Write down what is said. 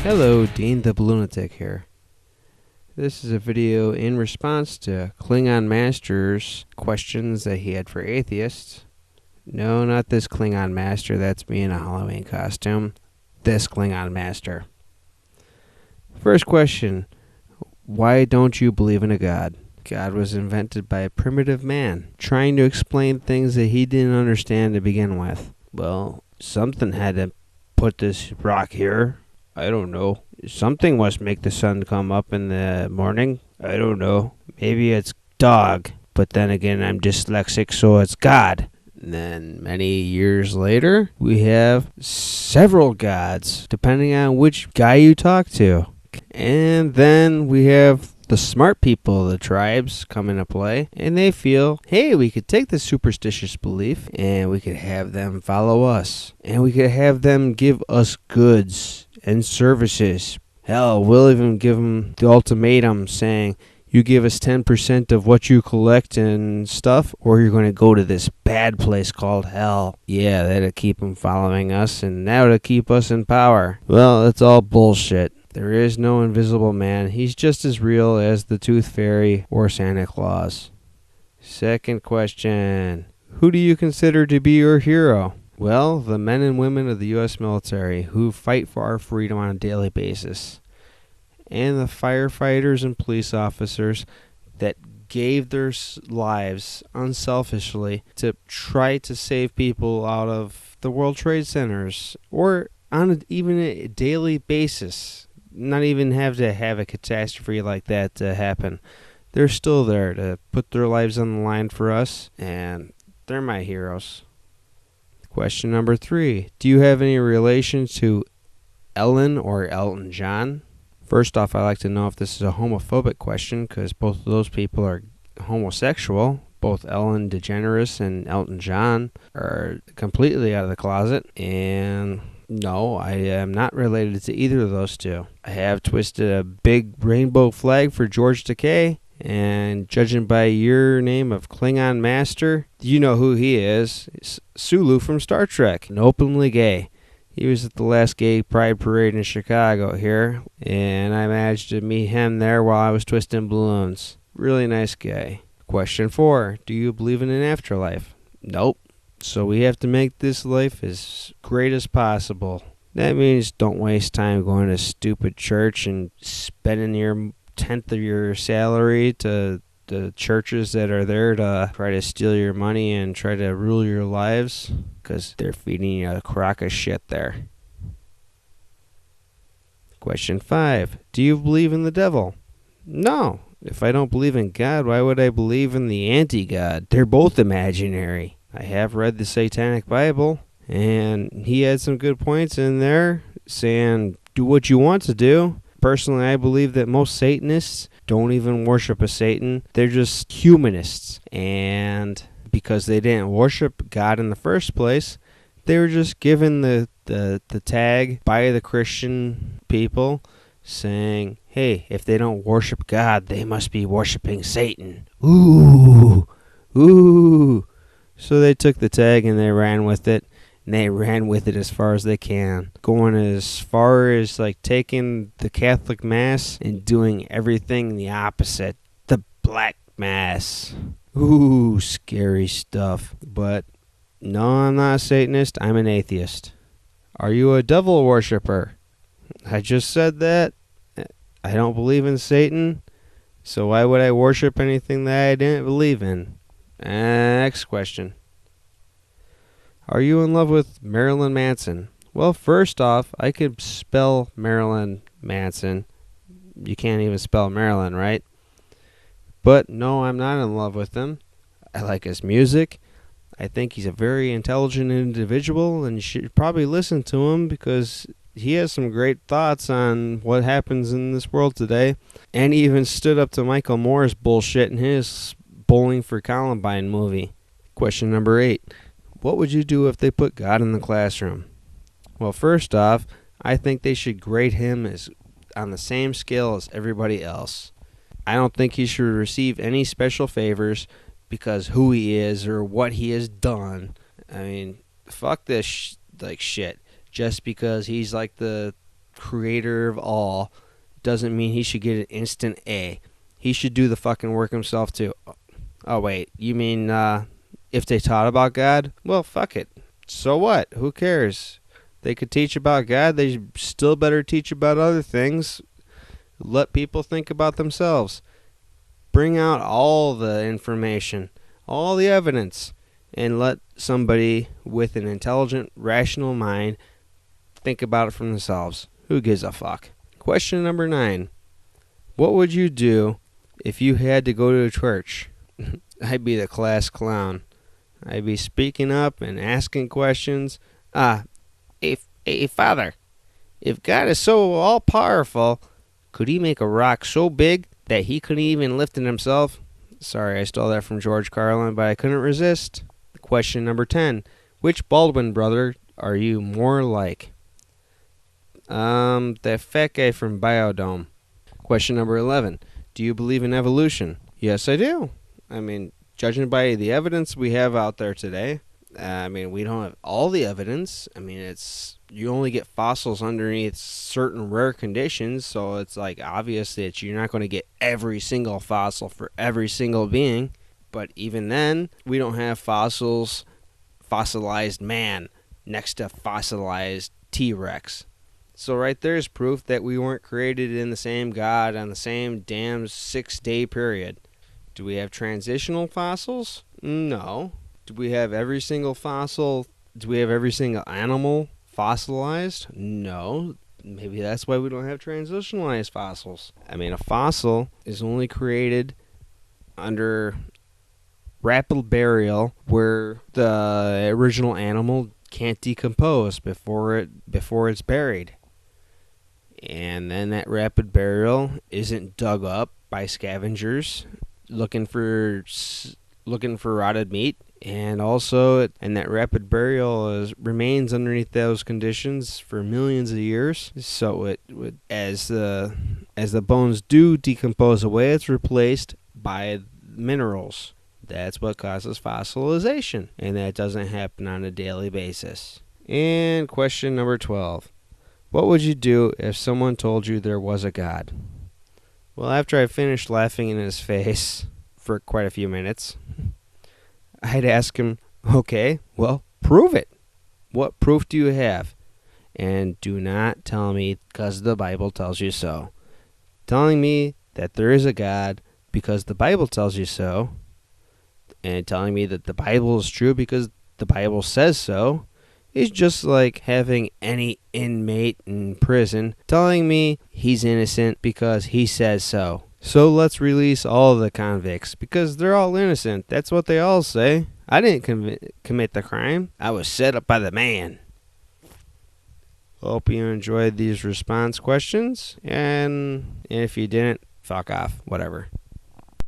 Hello, Dean the Lunatic here. This is a video in response to KlingonMaster's questions that he had for atheists. No, not this KlingonMaster, that's me in a Halloween costume. This KlingonMaster. First question, why don't you believe in a God? God was invented by a primitive man, trying to explain things that he didn't understand to begin with. Well, something had to put this rock here. I don't know. Something must make the sun come up in the morning. I don't know. Maybe it's dog. But then again, I'm dyslexic, so it's God. And then many years later, we have several gods, depending on which guy you talk to. And then we have the smart people, the tribes, come into play. And they feel, hey, we could take this superstitious belief and we could have them follow us. And we could have them give us goods and services. Hell, we'll even give them the ultimatum saying, you give us 10% of what you collect and stuff, or you're going to go to this bad place called hell. Yeah, that'll keep them following us, and that'll keep us in power. Well, that's all bullshit. There is no invisible man. He's just as real as the Tooth Fairy or Santa Claus. Second question. Who do you consider to be your hero? Well, the men and women of the U.S. military who fight for our freedom on a daily basis. And the firefighters and police officers that gave their lives unselfishly to try to save people out of the World Trade Centers. Or on even a daily basis. Not even have to have a catastrophe like that to happen. They're still there to put their lives on the line for us. And they're my heroes. Question number 3. Do you have any relation to Ellen or Elton John? First off, I'd like to know if this is a homophobic question, because both of those people are homosexual. Both Ellen DeGeneres and Elton John are completely out of the closet. And no, I am not related to either of those two. I have twisted a big rainbow flag for George Takei. And judging by your name of KlingonMaster, you know who he is. It's Sulu from Star Trek, and openly gay. He was at the last gay pride parade in Chicago here, and I managed to meet him there while I was twisting balloons. Really nice guy. Question 4. Do you believe in an afterlife? Nope. So we have to make this life as great as possible. That means don't waste time going to stupid church and spending your tenth of your salary to the churches that are there to try to steal your money and try to rule your lives, because they're feeding you a crock of shit there. Question 5. Do you believe in the devil? No. If I don't believe in God, why would I believe in the anti-God? They're both imaginary. I have read the Satanic Bible, and he had some good points in there saying, do what you want to do. Personally, I believe that most Satanists don't even worship a Satan. They're just humanists. And because they didn't worship God in the first place, they were just given the tag by the Christian people saying, hey, if they don't worship God, they must be worshiping Satan. Ooh. So they took the tag and they ran with it. And they ran with it as far as they can. Going as far as like taking the Catholic Mass and doing everything the opposite. The Black Mass. Ooh, scary stuff. But no, I'm not a Satanist. I'm an atheist. Are you a devil worshiper? I just said that. I don't believe in Satan. So why would I worship anything that I didn't believe in? Next question. Are you in love with Marilyn Manson? Well, first off, I could spell Marilyn Manson. You can't even spell Marilyn, right? But no, I'm not in love with him. I like his music. I think he's a very intelligent individual, and you should probably listen to him because he has some great thoughts on what happens in this world today. And he even stood up to Michael Moore's bullshit in his Bowling for Columbine movie. Question number 8. What would you do if they put God in the classroom? Well, first off, I think they should grade him as on the same scale as everybody else. I don't think he should receive any special favors because who he is or what he has done. I mean, fuck this shit. Just because he's like the creator of all doesn't mean he should get an instant A. He should do the fucking work himself too. Oh wait, you mean if they taught about God? Well, fuck it. So what? Who cares? They could teach about God. They still better teach about other things. Let people think about themselves. Bring out all the information, all the evidence, and let somebody with an intelligent, rational mind think about it for themselves. Who gives a fuck? Question number 9. What would you do if you had to go to a church? I'd be the class clown. I'd be speaking up and asking questions. Hey, Father, if God is so all-powerful, could he make a rock so big that he couldn't even lift it himself? Sorry, I stole that from George Carlin, but I couldn't resist. Question number 10. Which Baldwin brother are you more like? That fat guy from Biodome. Question number 11. Do you believe in evolution? Yes, I do. I mean, judging by the evidence we have out there today, we don't have all the evidence. You only get fossils underneath certain rare conditions, so it's like obvious that you're not going to get every single fossil for every single being. But even then, we don't have fossilized man next to fossilized T-Rex. So right there is proof that we weren't created in the same God on the same damn 6-day period. Do we have transitional fossils? No. Do we have every single fossil? Do we have every single animal fossilized? No. Maybe that's why we don't have transitionalized fossils. A fossil is only created under rapid burial where the original animal can't decompose before it's buried. And then that rapid burial isn't dug up by scavengers looking for rotted meat, and that rapid burial remains underneath those conditions for millions of years. So as the bones do decompose away, it's replaced by minerals. That's what causes fossilization, and that doesn't happen on a daily basis. And question number 12. What would you do if someone told you there was a God? Well, after I finished laughing in his face for quite a few minutes, I'd ask him, okay, well, prove it. What proof do you have? And do not tell me because the Bible tells you so. Telling me that there is a God because the Bible tells you so, and telling me that the Bible is true because the Bible says so, is just like having any inmate in prison telling me he's innocent because he says so. So let's release all the convicts because they're all innocent. That's what they all say. I didn't commit the crime. I was set up by the man. Hope you enjoyed these response questions. And if you didn't, fuck off. Whatever.